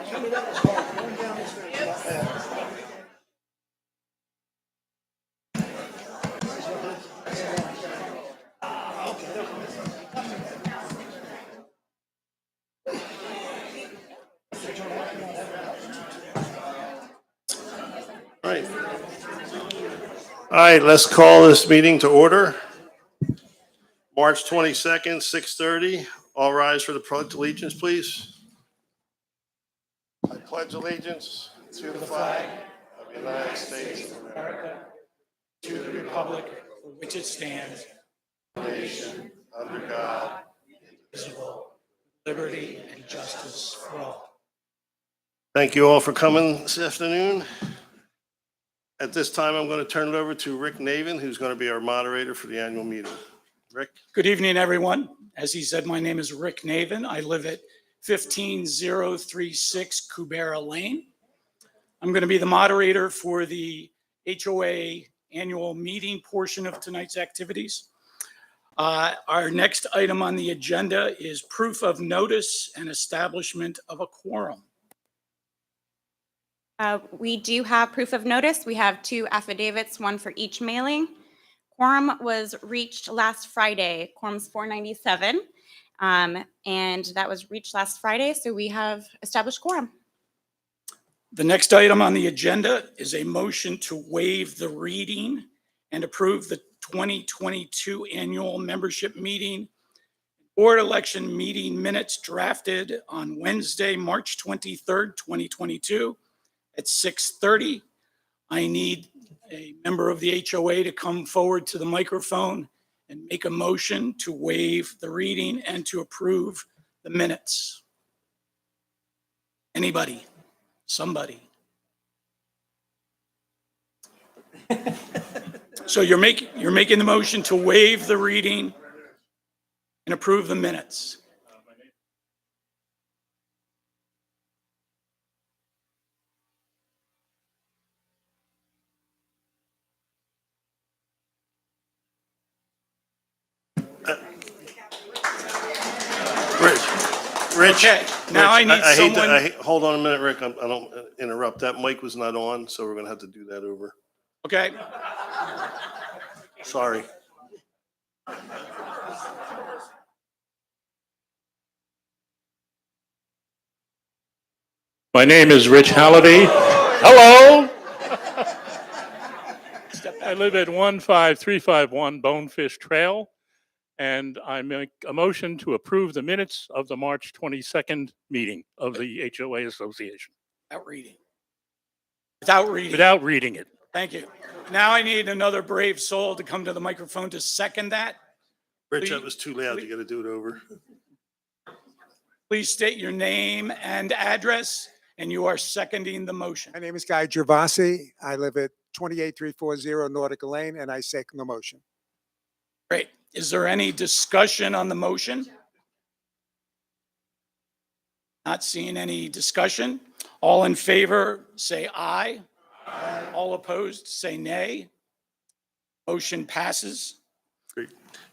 All right. All right, let's call this meeting to order. March 22nd, 6:30. All rise for the Pledge of Allegiance, please. I pledge allegiance to the flag of the United States of America, to the republic for which it stands, nation under God. indivisible, liberty and justice for all. Thank you all for coming this afternoon. At this time, I'm going to turn it over to Rick Navin, who's going to be our moderator for the annual meeting. Rick? Good evening, everyone. As he said, my name is Rick Navin. I live at 15036 Kubera Lane. I'm going to be the moderator for the HOA annual meeting portion of tonight's activities. Our next item on the agenda is proof of notice and establishment of a quorum. We do have proof of notice. We have 2 affidavits, one for each mailing. Quorum was reached last Friday. Quorum's 497, and that was reached last Friday, so we have established quorum. The next item on the agenda is a motion to waive the reading and approve the 2022 annual membership meeting board election meeting minutes drafted on Wednesday, March 23rd, 2022 at 6:30. I need a member of the HOA to come forward to the microphone and make a motion to waive the reading and to approve the minutes. Anybody? Somebody? So you're making the motion to waive the reading and approve the minutes. Rich, Okay, now I need hate someone. hold on a minute, Rick. I don't interrupt. That mic was not on, so we're going to have to do that over. Okay, Sorry. My name is Rich Halliday. Hello. I live at 15351 Bonefish Trail, and I make a motion to approve the minutes of the March 22nd meeting of the HOA Association without reading. Without reading. without reading it. Thank you. Now I need another brave soul to come to the microphone to second that. Rich, that was too loud. You got to do it over. Please state your name and address, and you are seconding the motion. My name is Guy Gervasi. I live at 28340 Nautica Lane, and I second the motion. Great. Is there any discussion on the motion? Not seeing any discussion. All in favor, say aye. Aye. All opposed, say nay. Motion passes. Great.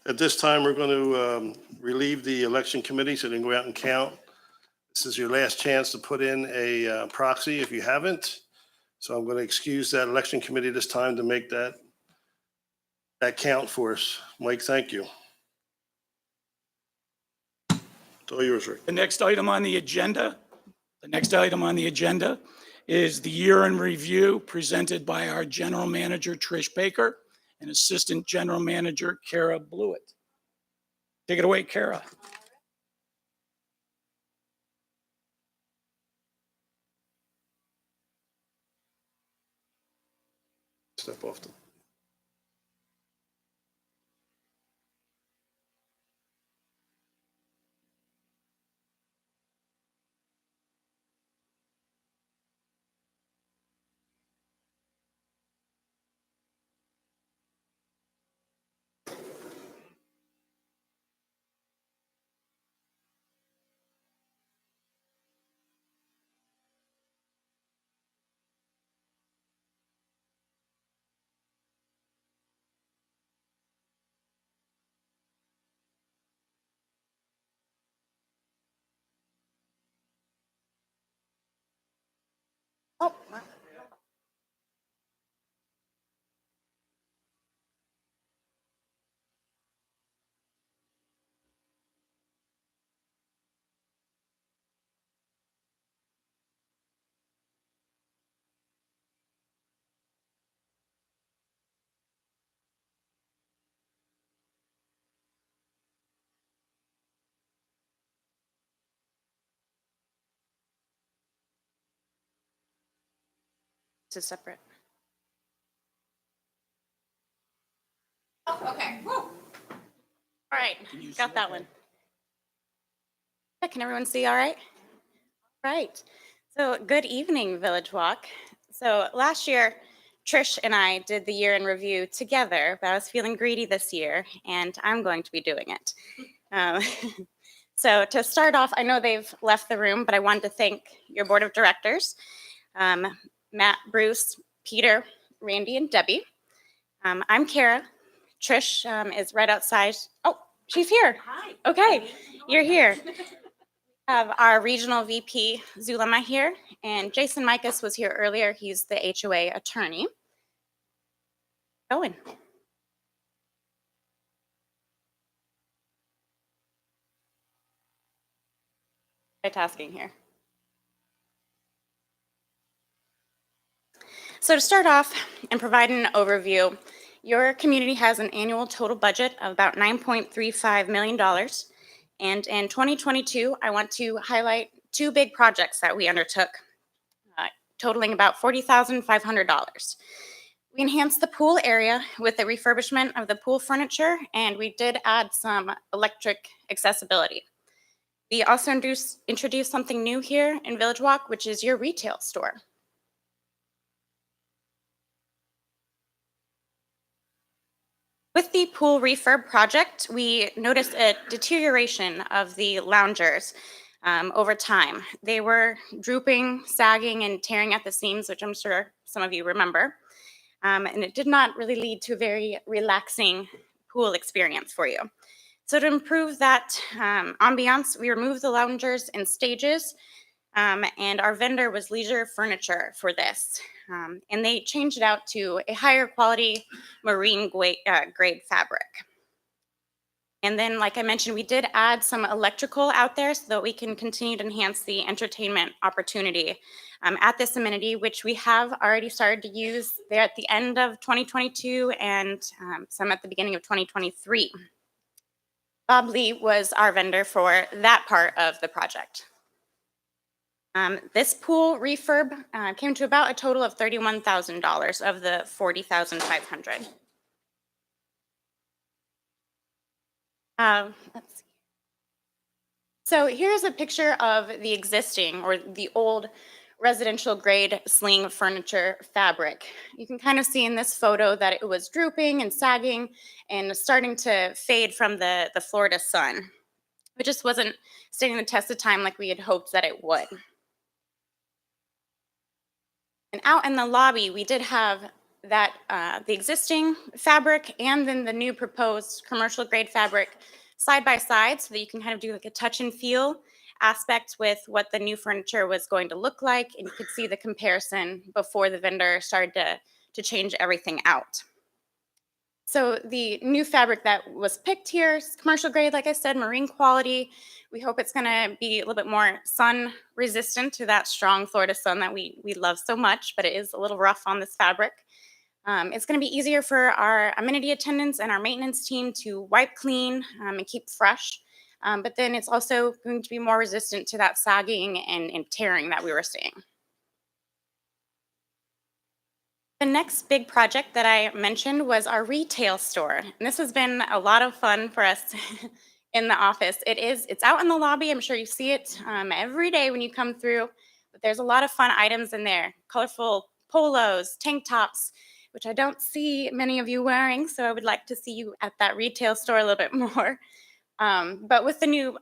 At this time, we're going to relieve the election committee so they can go out and count. This is your last chance to put in a proxy if you haven't. So I'm going to excuse that election committee this time to make that count for us. Mike, thank you. It's all yours, Rick. The next item on the agenda is the year in review presented by our General Manager, Trish Baker, and Assistant General Manager, Kara Blewett. Take it away, Kara. Step off the. Oh, wow. It's separate. Oh, okay. Woo. All right, got that one. Yeah, can everyone see all right? Right. So good evening, Village Walk. So last year, Trish and I did the year in review together, but I was feeling greedy this year, and I'm going to be doing it. Um, so to start off, I know they've left the room, but I wanted to thank your board of directors, Matt, Bruce, Peter, Randy, and Debbie. I'm Kara. Trish is right outside. Oh, she's here. Hi. Okay, you're here. Have our regional VP Zulema here, and Jason Mikas was here earlier. He's the HOA attorney. Going. Multitasking here. So to start off and provide an overview, your community has an annual total budget of about $9.35 million. And in 2022, I want to highlight two big projects that we undertook, totaling about $40,500. We enhanced the pool area with the refurbishment of the pool furniture, and we did add some electric accessibility. We also introduced something new here in Village Walk, which is your retail store. With the pool refurb project, we noticed a deterioration of the loungers over time. They were drooping, sagging, and tearing at the seams, which I'm sure some of you remember. And it did not really lead to a very relaxing pool experience for you. So to improve that ambiance, we removed the loungers in stages, and our vendor was Leisure Furniture for this. And they changed it out to a higher quality marine grade fabric. And then, like I mentioned, we did add some electrical out there so that we can continue to enhance the entertainment opportunity at this amenity, which we have already started to use there at the end of 2022 and some at the beginning of 2023. Bob Lee was our vendor for that part of the project. This pool refurb came to about a total of $31,000 of the $40,500. Let's see. So here's a picture of the existing or the old residential grade sling furniture fabric. You can kind of see in this photo that it was drooping and sagging and starting to fade from the Florida sun. It just wasn't standing the test of time like we had hoped that it would. And out in the lobby, we did have that the existing fabric and then the new proposed commercial grade fabric side by side so that you can kind of do like a touch and feel aspect with what the new furniture was going to look like. And you could see the comparison before the vendor started to change everything out. So the new fabric that was picked here is commercial grade, like I said, marine quality. We hope it's going to be a little bit more sun resistant to that strong Florida sun that we love so much, but it is a little rough on this fabric. It's going to be easier for our amenity attendants and our maintenance team to wipe clean and keep fresh. But then it's also going to be more resistant to that sagging and tearing that we were seeing. The next big project that I mentioned was our retail store. And this has been a lot of fun for us in the office. It's out in the lobby. I'm sure you see it every day when you come through. But there's a lot of fun items in there. Colorful polos, tank tops, which I don't see many of you wearing. So I would like to see you at that retail store a little bit more. But with the new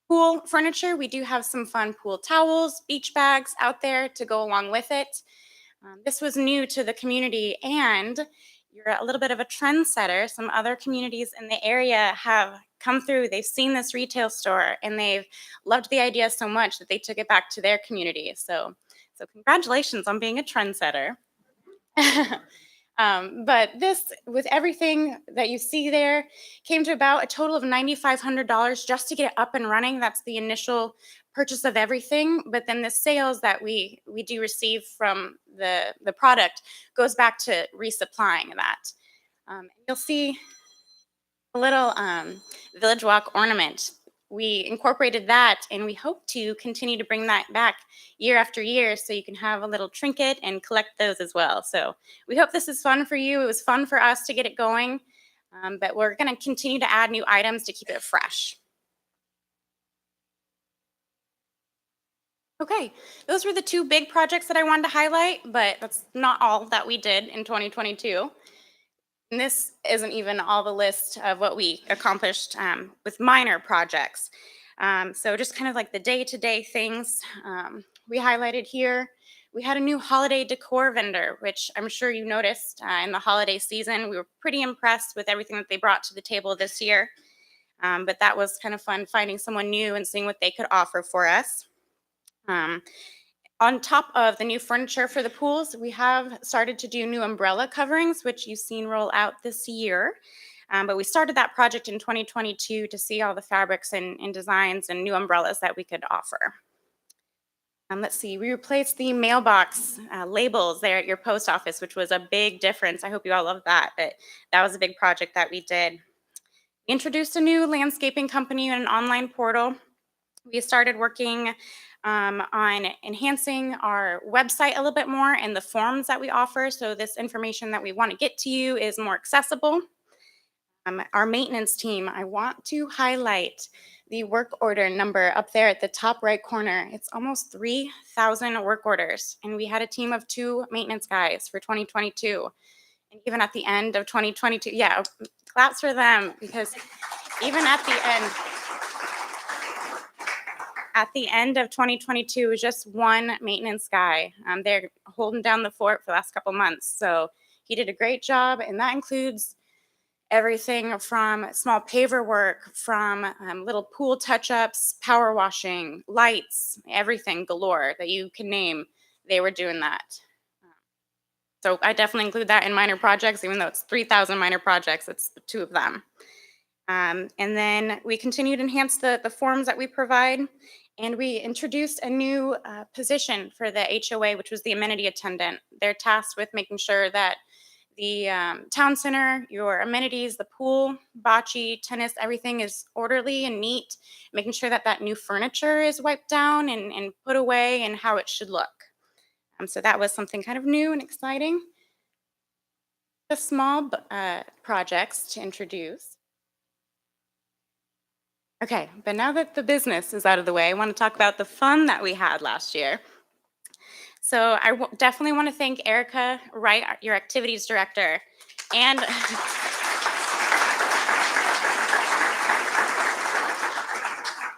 pool furniture, we do have some fun pool towels, beach bags out there to go along with it. This was new to the community, and you're a little bit of a trendsetter. Some other communities in the area have come through. They've seen this retail store, and they've loved the idea so much that they took it back to their community. So So congratulations on being a trendsetter. But this, with everything that you see there, came to about a total of $9,500 just to get it up and running. That's the initial purchase of everything. But then the sales that we do receive from the product goes back to resupplying that. You'll see a little Village Walk ornament. We incorporated that, and we hope to continue to bring that back year after year so you can have a little trinket and collect those as well. So we hope this is fun for you. It was fun for us to get it going, but we're going to continue to add new items to keep it fresh. Okay, those were the two big projects that I wanted to highlight, but that's not all that we did in 2022. And this isn't even all the list of what we accomplished with minor projects. So just kind of like the day-to-day things we highlighted here. We had a new holiday decor vendor, which I'm sure you noticed in the holiday season. We were pretty impressed with everything that they brought to the table this year. But that was kind of fun, finding someone new and seeing what they could offer for us. On top of the new furniture for the pools, we have started to do new umbrella coverings, which you've seen roll out this year. But we started that project in 2022 to see all the fabrics and designs and new umbrellas that we could offer. Let's see, we replaced the mailbox labels there at your post office, which was a big difference. I hope you all love that, but that was a big project that we did. We introduced a new landscaping company and an online portal. We started working on enhancing our website a little bit more and the forms that we offer, so this information that we want to get to you is more accessible. Our maintenance team, I want to highlight the work order number up there at the top right corner. It's almost 3,000 work orders, and we had a team of 2 maintenance guys for 2022. And even at the end of 2022, yeah, claps for them, because even at the end of 2022, it was just one maintenance guy. They're holding down the fort for the last couple months. So he did a great job, and that includes everything from small paver work, from little pool touch-ups, power washing, lights, everything galore that you can name. They were doing that. So I definitely include that in minor projects, even though it's 3,000 minor projects, it's the 2 of them. And then we continue to enhance the forms that we provide. And we introduced a new position for the HOA, which was the amenity attendant. They're tasked with making sure that the town center, your amenities, the pool, bocce, tennis, everything is orderly and neat, making sure that that new furniture is wiped down and put away and how it should look. So that was something kind of new and exciting. The small projects to introduce. Okay, but now that the business is out of the way, I want to talk about the fun that we had last year. So I definitely want to thank Erica Wright, your activities director, and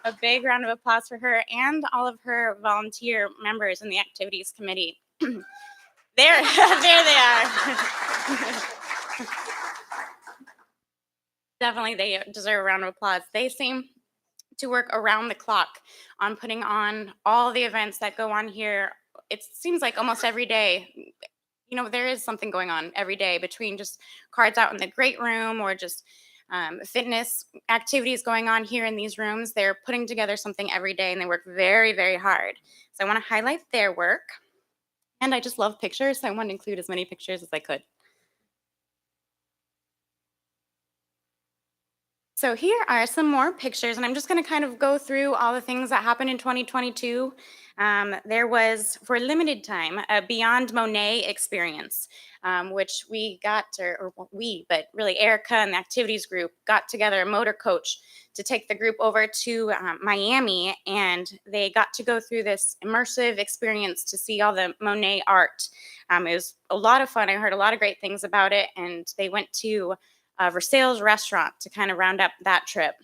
a big round of applause for her and all of her volunteer members in the activities committee. There they are. Definitely, they deserve a round of applause. They seem to work around the clock on putting on all the events that go on here. It seems like almost every day, you know, there is something going on every day, between just cards out in the great room or just fitness activities going on here in these rooms. They're putting together something every day, and they work very, very hard. So I want to highlight their work. And I just love pictures, so I want to include as many pictures as I could. So here are some more pictures, and I'm just going to kind of go through all the things that happened in 2022. There was, for a limited time, a Beyond Monet experience, which we got, but really Erica and the activities group got together a motor coach to take the group over to Miami, and they got to go through this immersive experience to see all the Monet art. It was a lot of fun. I heard a lot of great things about it, and they went to Versailles restaurant to kind of round up that trip.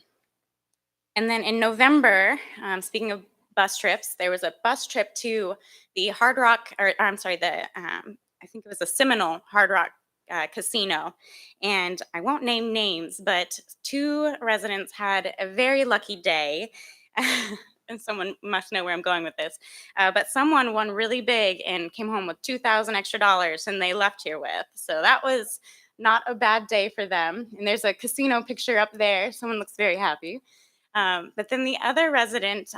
And then in November, speaking of bus trips, there was a bus trip to the Hard Rock, or I'm sorry, I think it was the Seminole Hard Rock Casino. And I won't name names, but 2 residents had a very lucky day. and someone must know where I'm going with this. But someone won really big and came home with $2,000 extra dollars and they left here with. So that was not a bad day for them. And there's a casino picture up there. Someone looks very happy. But then the other resident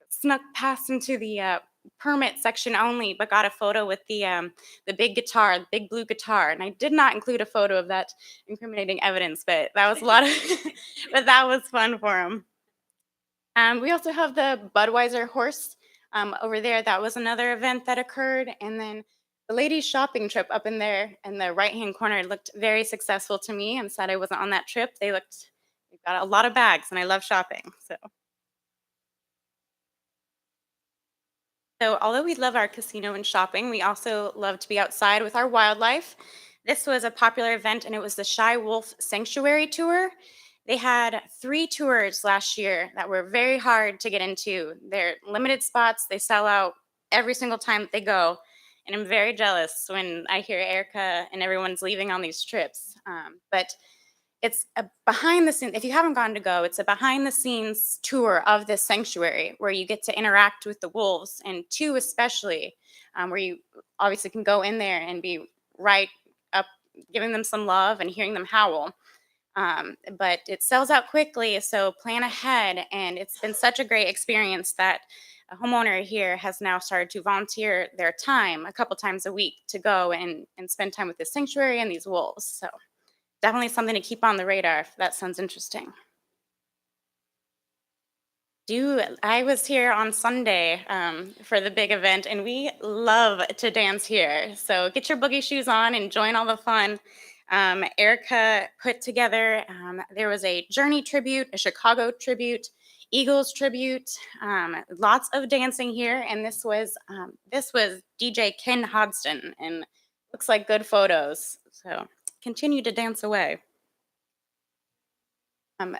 snuck past into the permit section only, but got a photo with the big guitar, the big blue guitar. And I did not include a photo of that incriminating evidence, but that was a lot of, but that was fun for him. We also have the Budweiser horse over there. That was another event that occurred. And then the ladies' shopping trip up in there in the right-hand corner looked very successful to me. I'm sad I wasn't on that trip. They got a lot of bags, and I love shopping. So although we love our casino and shopping, we also love to be outside with our wildlife. This was a popular event, and it was the Shy Wolf Sanctuary Tour. They had 3 tours last year that were very hard to get into. They're limited spots. They sell out every single time that they go. And I'm very jealous when I hear Erica and everyone's leaving on these trips. But it's a behind the scenes, if you haven't gone to go, it's a behind the scenes tour of this sanctuary where you get to interact with the wolves, and 2 especially, where you obviously can go in there and be right up, giving them some love and hearing them howl. But it sells out quickly, so plan ahead. And it's been such a great experience that a homeowner here has now started to volunteer their time a couple times a week to go and spend time with this sanctuary and these wolves. So definitely something to keep on the radar if that sounds interesting. I was here on Sunday for the big event, and we love to dance here. So get your boogie shoes on and join all the fun. Erica put together, there was a Journey tribute, a Chicago tribute, Eagles tribute, lots of dancing here. And this was DJ Ken Hodgson, and looks like good photos. So continue to dance away.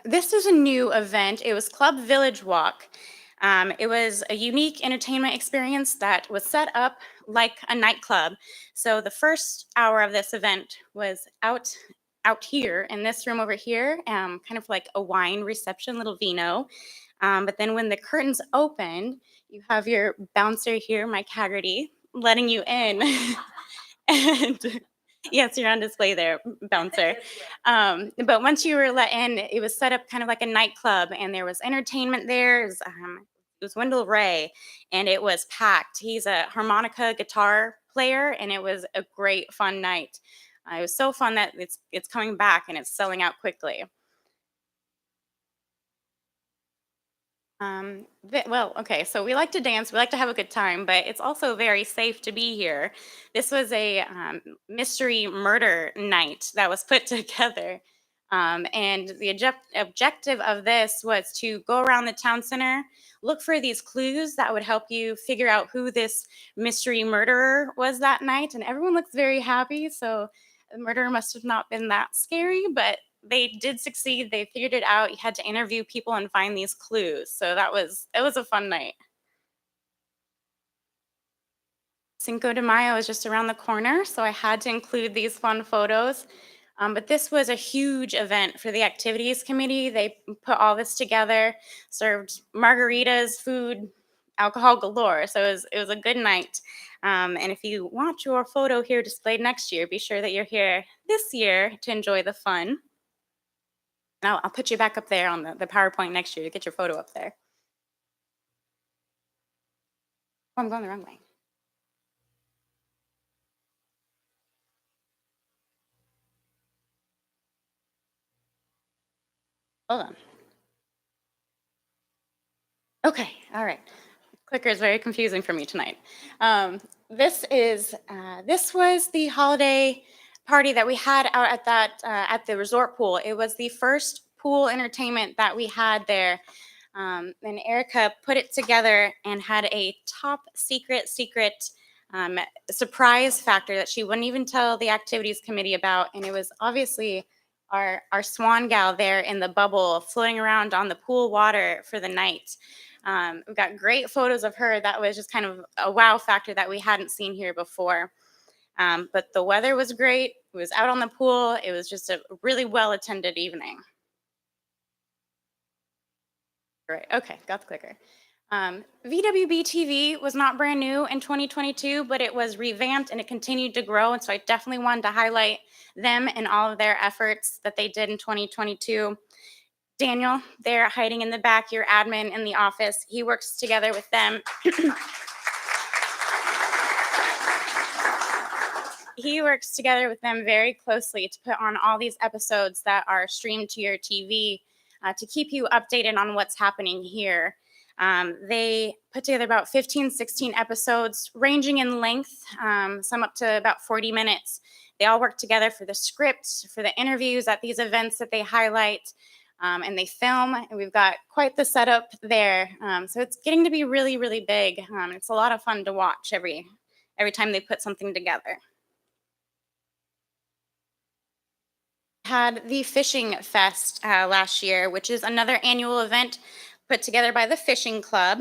This is a new event. It was Club Village Walk. It was a unique entertainment experience that was set up like a nightclub. So the first hour of this event was out here in this room over here, kind of like a wine reception, little vino. But then when the curtains opened, you have your bouncer here, Mike Haggerty, letting you in. And yes, you're on display there, bouncer. But once you were let in, it was set up kind of like a nightclub, and there was entertainment there. It was Wendell Ray, and it was packed. He's a harmonica guitar player, and it was a great, fun night. It was so fun that it's coming back, and it's selling out quickly. Okay, so we like to dance, we like to have a good time, but it's also very safe to be here. This was a mystery murder night that was put together. And the objective of this was to go around the town center, look for these clues that would help you figure out who this mystery murderer was that night. And everyone looks very happy, so the murder must have not been that scary, but they did succeed. They figured it out. You had to interview people and find these clues. So it was a fun night. Cinco de Mayo is just around the corner, so I had to include these fun photos. But this was a huge event for the activities committee. They put all this together, served margaritas, food, alcohol galore. So it was a good night. And if you want your photo here displayed next year, be sure that you're here this year to enjoy the fun. And I'll put you back up there on the PowerPoint next year to get your photo up there. Oh, I'm going the wrong way. Hold on. Okay, all right. Clicker is very confusing for me tonight. This was the holiday party that we had out at the resort pool. It was the first pool entertainment that we had there. And Erica put it together and had a top secret surprise factor that she wouldn't even tell the activities committee about. And it was obviously our swan gal there in the bubble floating around on the pool water for the night. We've got great photos of her. That was just kind of a wow factor that we hadn't seen here before. But the weather was great. It was out on the pool. It was just a really well-attended evening. Right. Okay, got the clicker. VWB TV was not brand new in 2022, but it was revamped and it continued to grow. And so I definitely wanted to highlight them and all of their efforts that they did in 2022. Daniel, they're hiding in the back, your admin in the office. He works together with them. He works together with them very closely to put on all these episodes that are streamed to your TV to keep you updated on what's happening here. They put together about 15, 16 episodes, ranging in length, some up to about 40 minutes. They all work together for the script, for the interviews at these events that they highlight, and they film. And we've got quite the setup there. So it's getting to be really, really big. It's a lot of fun to watch every time they put something together. Had the Fishing Fest last year, which is another annual event put together by the Fishing Club.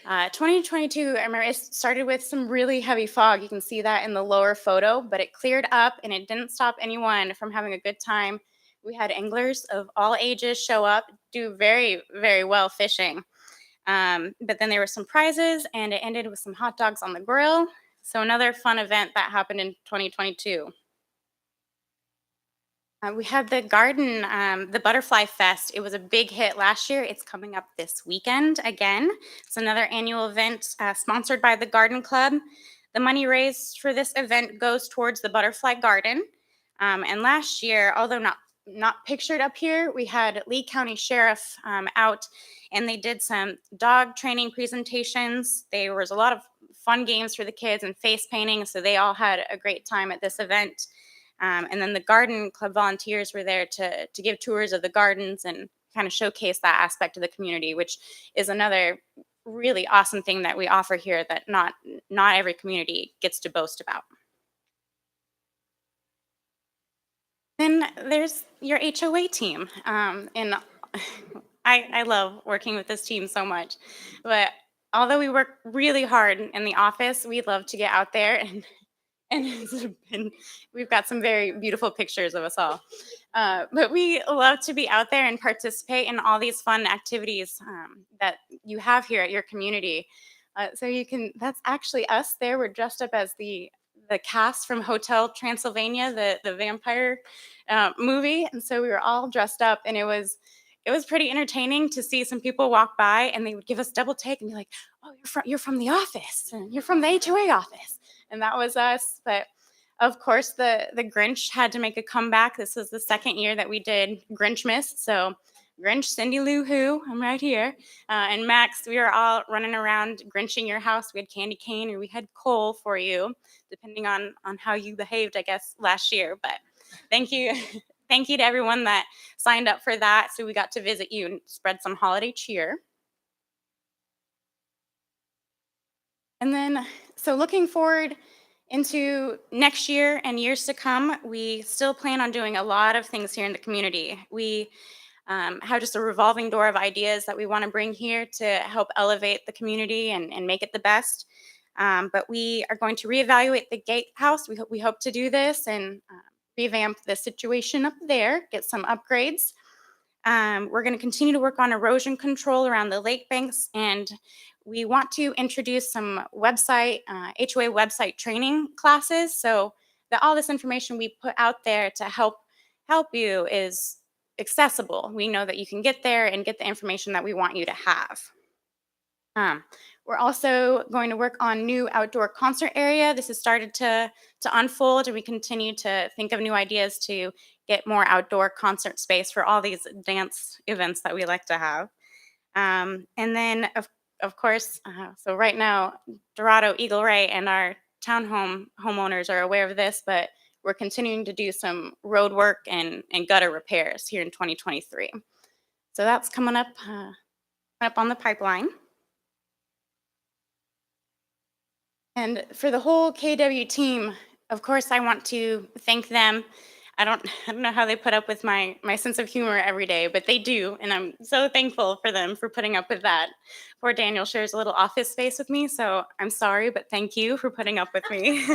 2022, I remember it started with some really heavy fog. You can see that in the lower photo, but it cleared up and it didn't stop anyone from having a good time. We had anglers of all ages show up, do very, very well fishing. But then there were some prizes and it ended with some hot dogs on the grill. So another fun event that happened in 2022. We had the garden, the Butterfly Fest. It was a big hit last year. It's coming up this weekend again. It's another annual event sponsored by the Garden Club. The money raised for this event goes towards the Butterfly Garden. And last year, although not pictured up here, we had Lee County Sheriff out, and they did some dog training presentations. There was a lot of fun games for the kids and face painting, so they all had a great time at this event. And then the garden club volunteers were there to give tours of the gardens and kind of showcase that aspect of the community, which is another really awesome thing that we offer here that not every community gets to boast about. Then there's your HOA team. And I love working with this team so much. But although we work really hard in the office, we love to get out there and we've got some very beautiful pictures of us all. But we love to be out there and participate in all these fun activities that you have here at your community. So that's actually us there. We're dressed up as the cast from Hotel Transylvania, the vampire movie. And so we were all dressed up and it was pretty entertaining to see some people walk by and they would give us double take and be like, oh, you're from the office and you're from the HOA office. And that was us. But of course, the Grinch had to make a comeback. This was the second year that we did Grinchmas. So Grinch, Cindy Lou Who, I'm right here. And Max, we were all running around Grinching your house. We had candy cane or we had coal for you, depending on how you behaved, I guess, last year. But thank you. Thank you to everyone that signed up for that. So we got to visit you and spread some holiday cheer. And then, so looking forward into next year and years to come, we still plan on doing a lot of things here in the community. We have just a revolving door of ideas that we want to bring here to help elevate the community and make it the best. But we are going to reevaluate the gatehouse. We hope to do this and revamp the situation up there, get some upgrades. We're going to continue to work on erosion control around the lake banks, and we want to introduce some HOA website training classes so that all this information we put out there to help you is accessible. We know that you can get there and get the information that we want you to have. We're also going to work on new outdoor concert area. This has started to unfold, and we continue to think of new ideas to get more outdoor concert space for all these dance events that we like to have. And then, of course, so right now, Dorado, Eagle Ray, and our homeowners are aware of this, but we're continuing to do some road work and gutter repairs here in 2023. So that's coming up on the pipeline. And for the whole KW team, of course, I want to thank them. I don't know how they put up with my sense of humor every day, but they do, and I'm so thankful for them for putting up with that. Poor Daniel shares a little office space with me, so I'm sorry, but thank you for putting up with me.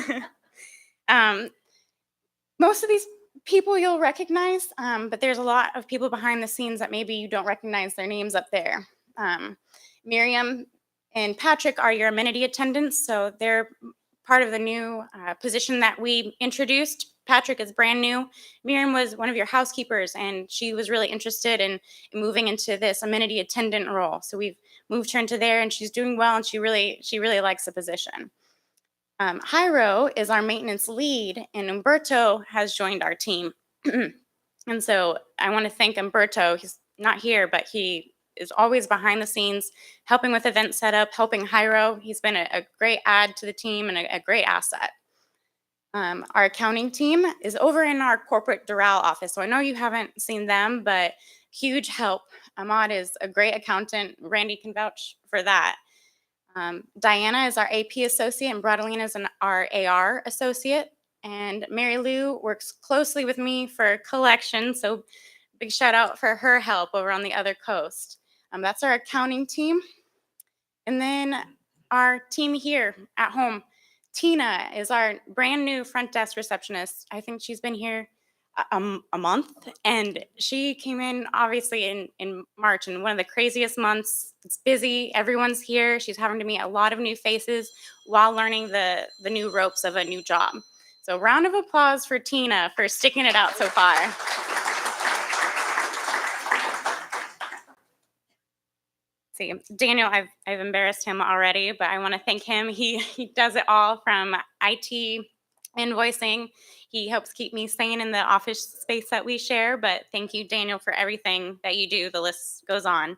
Most of these people you'll recognize, but there's a lot of people behind the scenes that maybe you don't recognize their names up there. Miriam and Patrick are your amenity attendants. So they're part of the new position that we introduced. Patrick is brand new. Miriam was one of your housekeepers, and she was really interested in moving into this amenity attendant role. So we've moved her into there, and she's doing well, and she really likes the position. Jairo is our maintenance lead, and Umberto has joined our team. And so I want to thank Umberto. He's not here, but he is always behind the scenes, helping with event setup, helping Jairo. He's been a great add to the team and a great asset. Our accounting team is over in our corporate Doral office. So I know you haven't seen them, but huge help. Ahmad is a great accountant. Randy can vouch for that. Diana is our AP associate, and Bradalina is our AR associate. And Mary Lou works closely with me for collections. So big shout out for her help over on the other coast. That's our accounting team. And then our team here at home. Tina is our brand new front desk receptionist. I think she's been here a month, and she came in obviously in March, and one of the craziest months. It's busy, everyone's here. She's having to meet a lot of new faces while learning the new ropes of a new job. So round of applause for Tina for sticking it out so far. See, Daniel, I've embarrassed him already, but I want to thank him. He does it all from IT, invoicing. He helps keep me sane in the office space that we share. But thank you, Daniel, for everything that you do. The list goes on.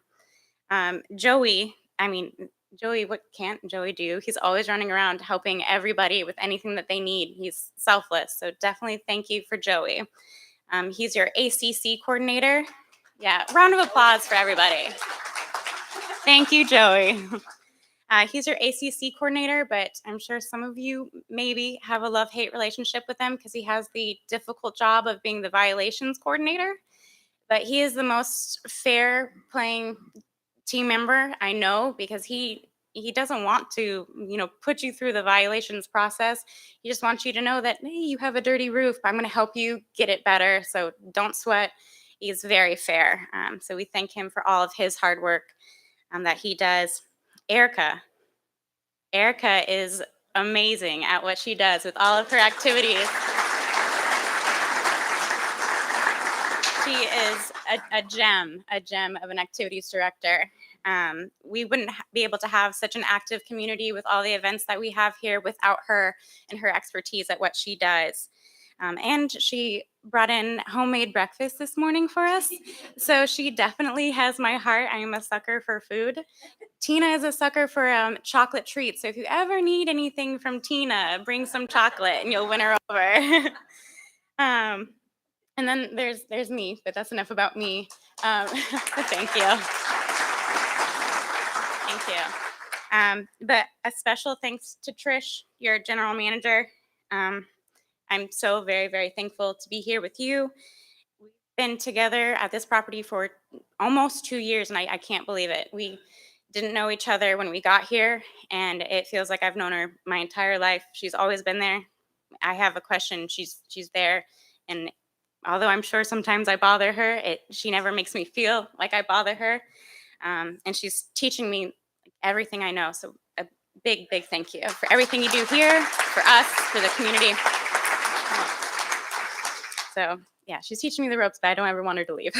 Joey, what can't Joey do? He's always running around helping everybody with anything that they need. He's selfless. So definitely thank you for Joey. He's your ACC coordinator. Yeah, round of applause for everybody. Thank you, Joey. He's your ACC coordinator, but I'm sure some of you maybe have a love-hate relationship with him because he has the difficult job of being the violations coordinator. But he is the most fair playing team member I know, because he doesn't want to, put you through the violations process. He just wants you to know that, hey, you have a dirty roof. I'm going to help you get it better. So don't sweat. He's very fair. So we thank him for all of his hard work that he does. Erica is amazing at what she does with all of her activities. She is a gem of an activities director. We wouldn't be able to have such an active community with all the events that we have here without her and her expertise at what she does. And she brought in homemade breakfast this morning for us. So she definitely has my heart. I am a sucker for food. Tina is a sucker for chocolate treats. So if you ever need anything from Tina, bring some chocolate and you'll win her over. And then there's me, but that's enough about me. Thank you. Thank you. But a special thanks to Trish, your general manager. I'm so very, very thankful to be here with you. We've been together at this property for almost 2 years, and I can't believe it. We didn't know each other when we got here, and it feels like I've known her my entire life. She's always been there. I have a question, she's there, and although I'm sure sometimes I bother her, she never makes me feel like I bother her, and she's teaching me everything I know. So a big, big thank you for everything you do here, for us, for the community. So yeah, she's teaching me the ropes, but I don't ever want her to leave.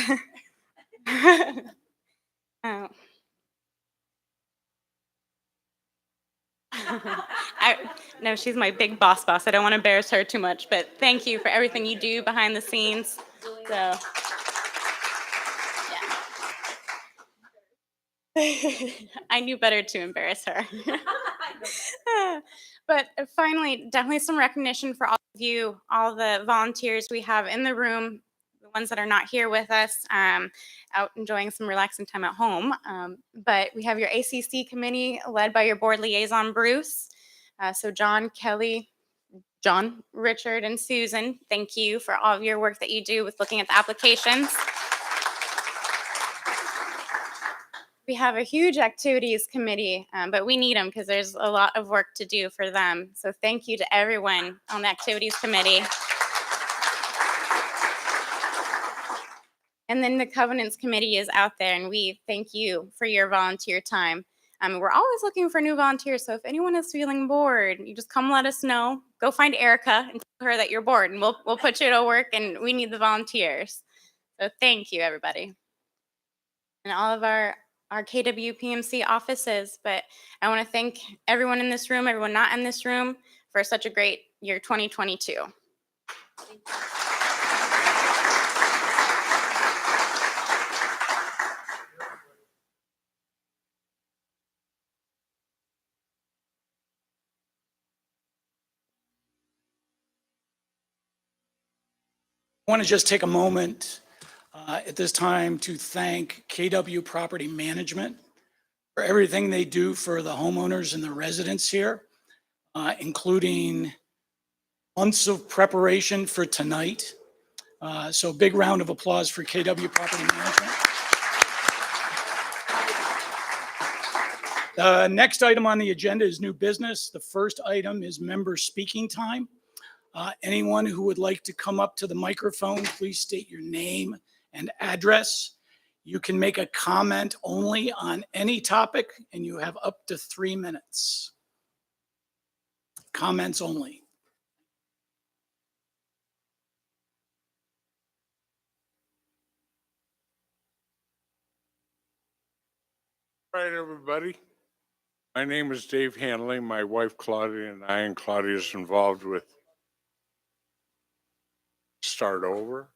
No, she's my big boss. I don't want to embarrass her too much, but thank you for everything you do behind the scenes. So, yeah. I knew better to embarrass her. But finally, definitely some recognition for all of you, all the volunteers we have in the room, the ones that are not here with us, out enjoying some relaxing time at home. But we have your ACC committee led by your board liaison, Bruce. So John, Kelly, John, Richard, and Susan, thank you for all of your work that you do with looking at the applications. We have a huge activities committee, but we need them because there's a lot of work to do for them. So thank you to everyone on the activities committee. And then the covenants committee is out there, and we thank you for your volunteer time. We're always looking for new volunteers, so if anyone is feeling bored, you just come let us know. Go find Erica and tell her that you're bored, and we'll put you to work, and we need the volunteers. So thank you, everybody. And all of our KWPMC offices, but I want to thank everyone in this room, everyone not in this room, for such a great year 2022. I want to just take a moment at this time to thank KW Property Management for everything they do for the homeowners and the residents here, including months of preparation for tonight. So big round of applause for KW Property Management. The next item on the agenda is new business. The first item is member speaking time. Anyone who would like to come up to the microphone, please state your name and address. You can make a comment only on any topic, and you have up to 3 minutes. Comments only. All right, everybody. My name is Dave Hanley. My wife Claudia and Claudia is involved with Start Over.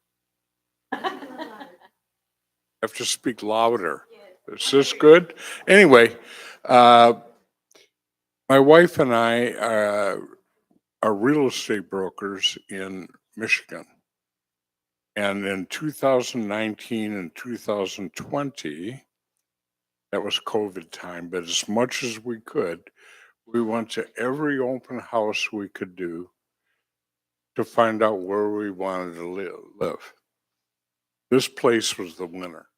Have to speak louder. Is this good? Anyway, my wife and I are real estate brokers in Michigan. And in 2019 and 2020, that was COVID time, but as much as we could, we went to every open house we could do to find out where we wanted to live. This place was the winner.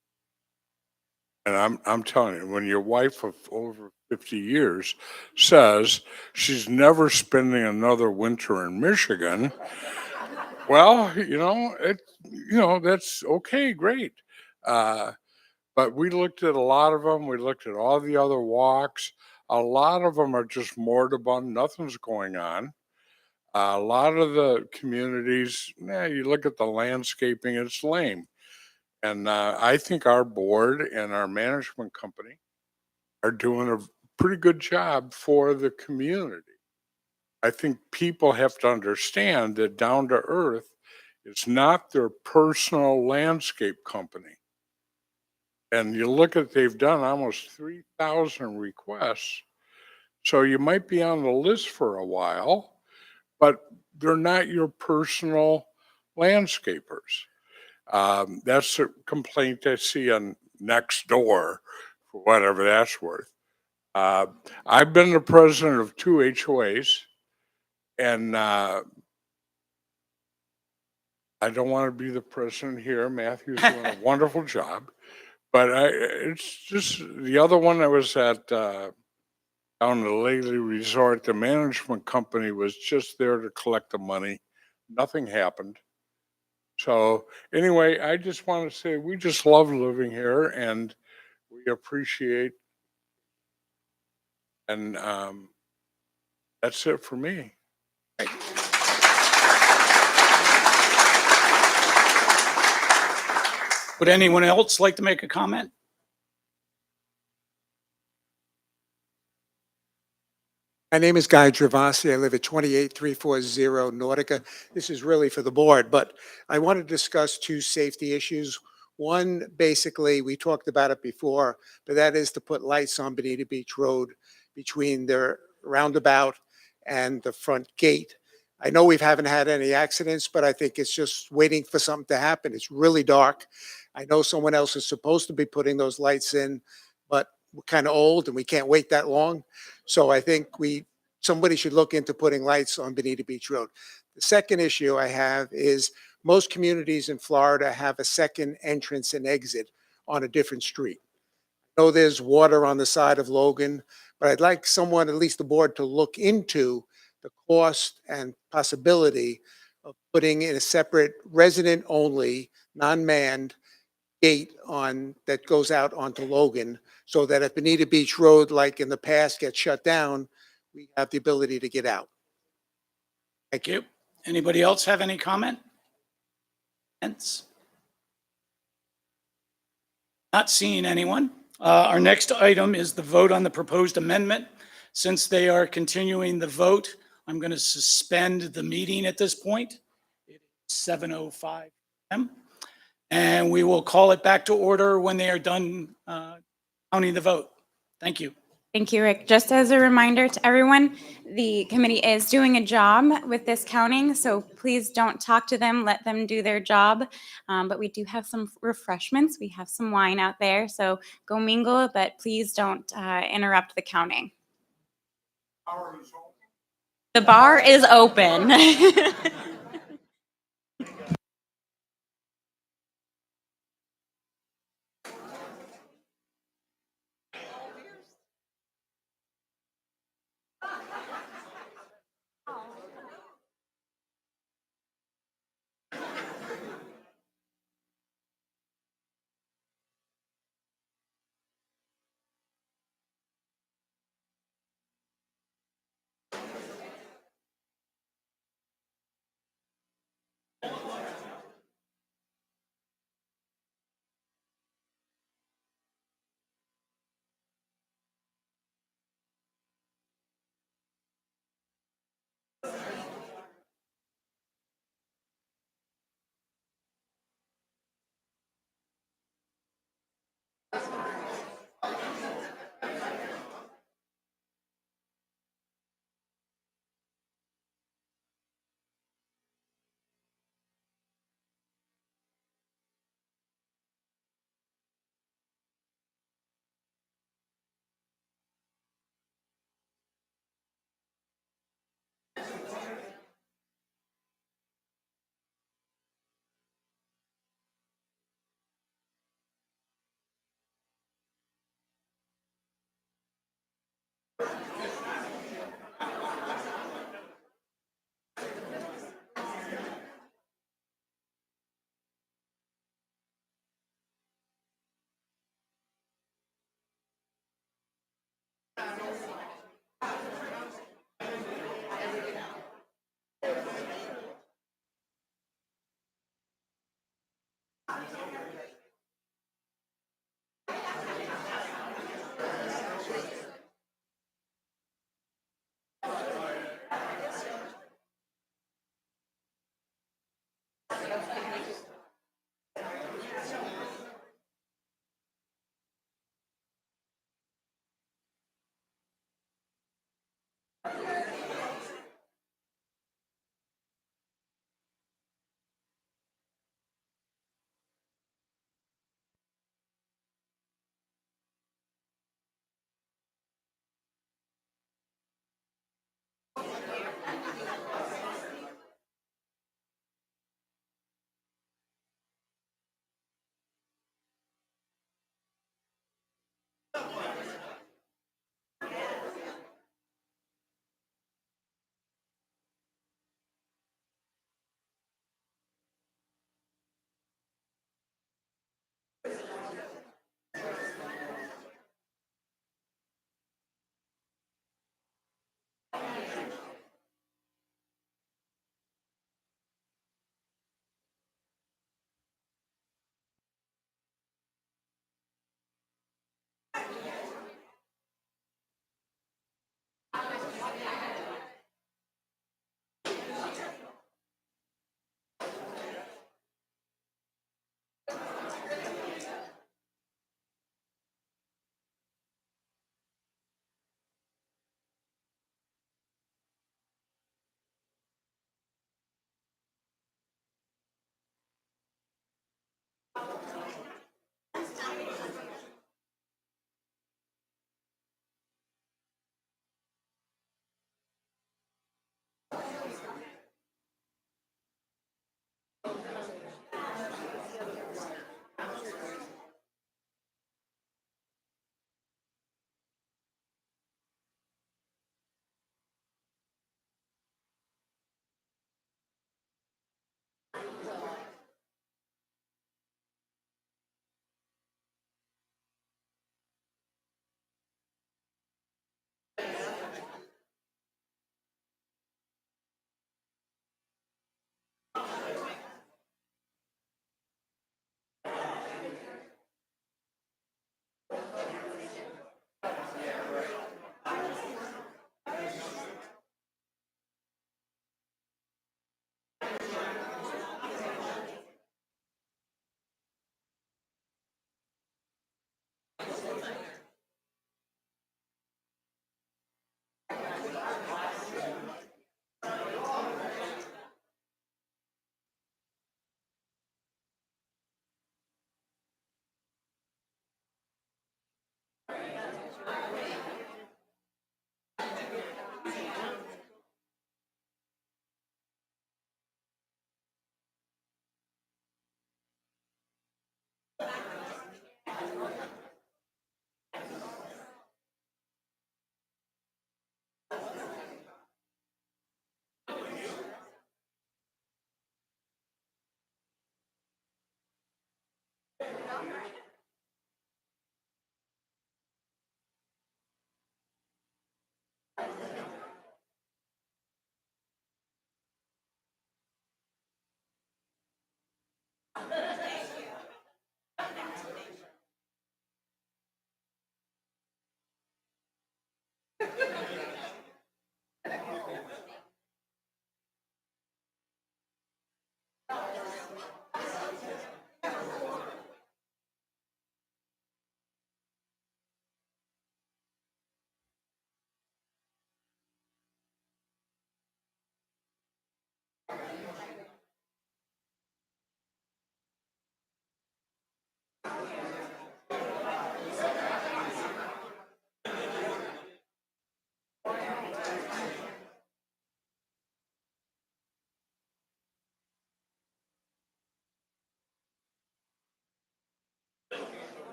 And I'm telling you, when your wife of over 50 years says she's never spending another winter in Michigan, well, that's okay, great. But we looked at a lot of them. We looked at all the other walks. A lot of them are just moribund. Nothing's going on. A lot of the communities, you look at the landscaping, it's lame. And I think our board and our management company are doing a pretty good job for the community. I think people have to understand that Down to Earth is not their personal landscape company. And you look at, they've done almost 3,000 requests. So you might be on the list for a while, but they're not your personal landscapers. That's a complaint I see on Nextdoor, for whatever that's worth. I've been the president of 2 HOAs, and I don't want to be the president here. Matthew's doing a wonderful job, but it's just the other one that was at down the Lately Resort. The management company was just there to collect the money. Nothing happened. So anyway, I just want to say we just love living here and we appreciate, and that's it for me. Would anyone else like to make a comment? My name is Guy Travasi. I live at 28340 Nautica. This is really for the board, but I want to discuss 2 safety issues. One, basically, we talked about it before, but that is to put lights on Bonita Beach Road between the roundabout and the front gate. I know we haven't had any accidents, but I think it's just waiting for something to happen. It's really dark. I know someone else is supposed to be putting those lights in, but we're kind of old and we can't wait that long. So I think somebody should look into putting lights on Bonita Beach Road. The second issue I have is most communities in Florida have a second entrance and exit on a different street. I know there's water on the side of Logan, but I'd like someone, at least the board, to look into the cost and possibility of putting in a separate resident-only, non-manned gate that goes out onto Logan, so that if Bonita Beach Road, like in the past, gets shut down, we have the ability to get out. Thank you. Anybody else have any comment? Not seeing anyone. Our next item is the vote on the proposed amendment. Since they are continuing the vote, I'm going to suspend the meeting at this point. It's 7:05 p.m. And we will call it back to order when they are done counting the vote. Thank you. Thank you, Rick. Just as a reminder to everyone, the committee is doing a job with this counting, so please don't talk to them, let them do their job. But we do have some refreshments. We have some wine out there, so go mingle, but please don't interrupt the counting. The bar is open.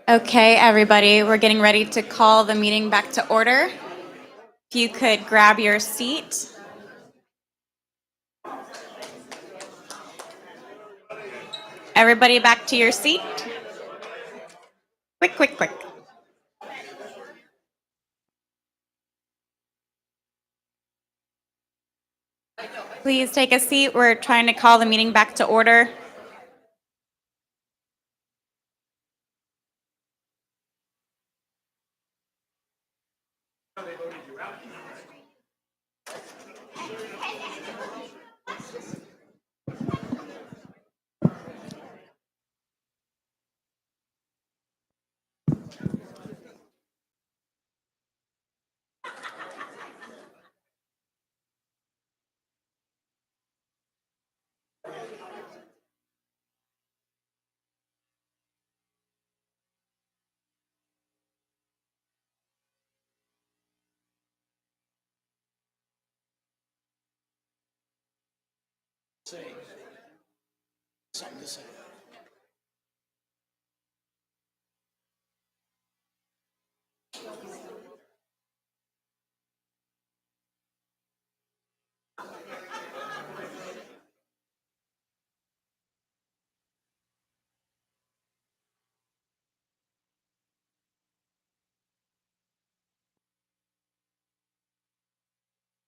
Okay, everybody, we're getting ready to call the meeting back to order. If you could grab your seat. Everybody back to your seat. Quick, quick, quick. Please take a seat. We're trying to call the meeting back to order. Say something to say.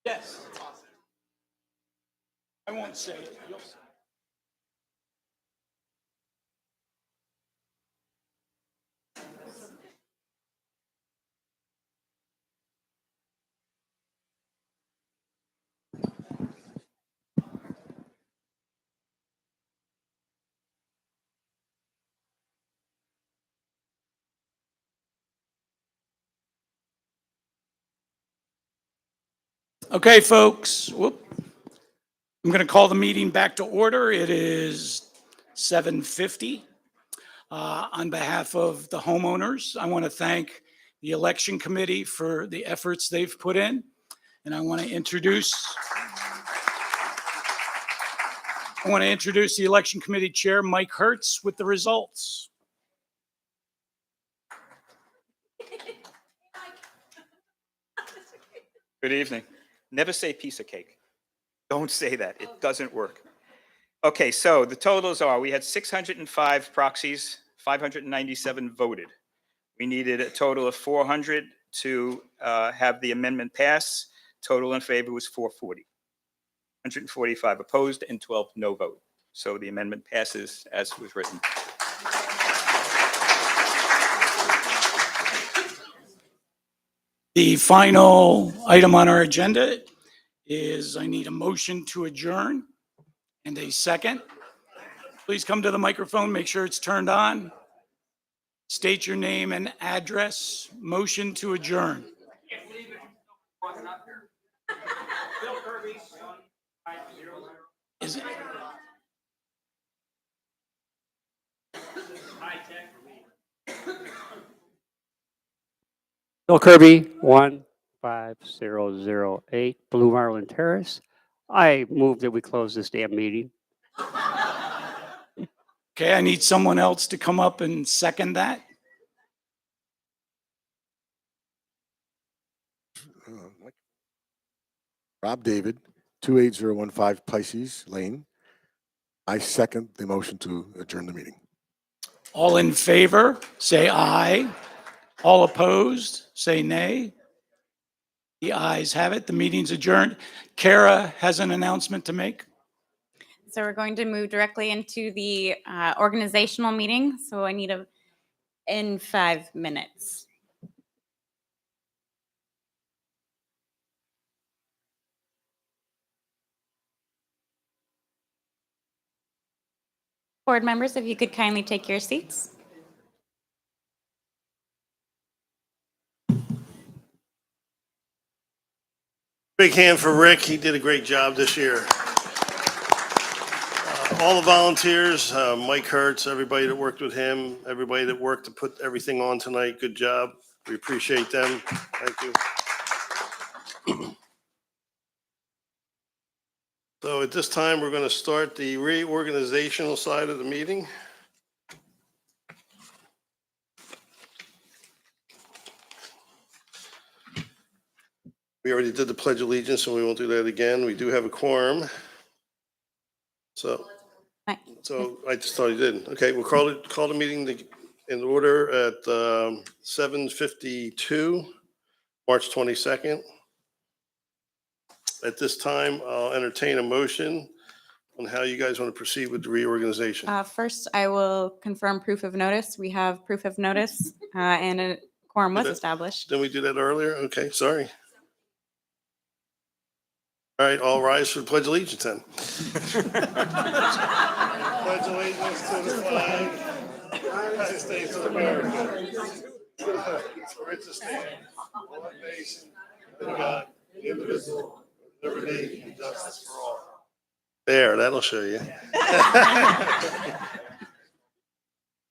Yes. I won't say it. You'll say it. Okay, folks. Whoop. I'm going to call the meeting back to order. It is 7:50. On behalf of the homeowners, I want to thank the election committee for the efforts they've put in. And I want to introduce the election committee chair, Mike Hertz, with the results. Good evening. Never say piece of cake. Don't say that. It doesn't work. Okay, so the totals are, we had 605 proxies, 597 voted. We needed a total of 400 to have the amendment pass. Total in favor was 440. 145 opposed and 12 no vote. So the amendment passes as was written. The final item on our agenda is I need a motion to adjourn and a second. Please come to the microphone, make sure it's turned on. State your name and address. Motion to adjourn. Is it? Bill Kirby, 15008 Blue Marlin Terrace. I move that we close this damn meeting. Okay, I need someone else to come up and second that. Rob David, 28015 Pisces Lane. I second the motion to adjourn the meeting. All in favor, say aye. All opposed, say nay. The ayes have it. The meeting's adjourned. Kara has an announcement to make. So we're going to move directly into the organizational meeting. So I need in 5 minutes. Board members, if you could kindly take your seats. Big hand for Rick. He did a great job this year. All the volunteers, Mike Hertz, everybody that worked with him, everybody that worked to put everything on tonight, good job. We appreciate them. Thank you. So at this time, we're going to start the reorganizational side of the meeting. We already did the Pledge of Allegiance, and we won't do that again. We do have a quorum. So I just thought you did. Okay, we'll call the meeting in order at 7:52, March 22nd. At this time, I'll entertain a motion on how you guys want to proceed with the reorganization. First, I will confirm proof of notice. We have proof of notice and a quorum was established. Didn't we do that earlier? Okay, sorry. All right, all rise for the Pledge of Allegiance then. Pledge allegiance to the flag, United States of America, for its stand, one nation, under God, indivisible, liberty and justice for all. There, that'll show you.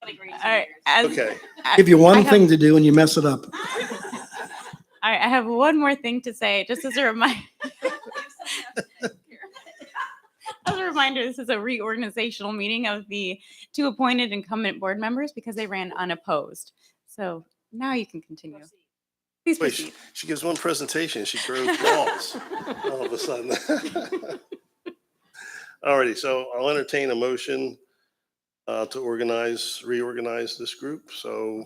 All right. Okay. Give you I one have- thing to do and you mess it up. All right, I have one more thing to say, just as a reminder. As a reminder, this is a reorganizational meeting of the 2 appointed incumbent board members because they ran unopposed. So now you can continue. Please Wait, proceed. she gives one presentation, she throws balls all of a sudden. Alrighty, so I'll entertain a motion to reorganize this group. So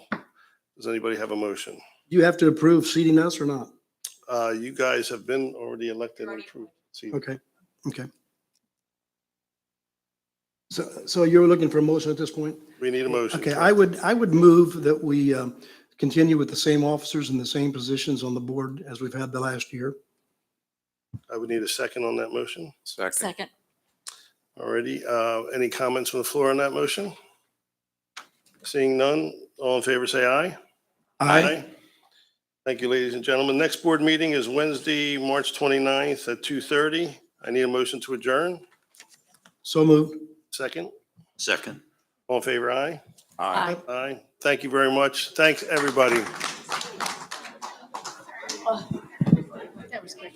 does anybody have a motion? Do you have to approve seating us or not? You guys have been already elected and approved. See, Okay, okay. So you're looking for a motion at this point? we need a motion. Okay, I would move that we continue with the same officers in the same positions on the board as we've had the last year. I would need a second on that motion. Second. Already, any comments from the floor on that motion? Seeing none, all in favor say aye. Aye. Thank you, ladies and gentlemen. Next board meeting is Wednesday, March 29th at 2:30. I need a motion to adjourn. So moved. Second, Second. all in favor, aye? Aye. Aye. Thank you very much. Thanks, everybody. That was quick.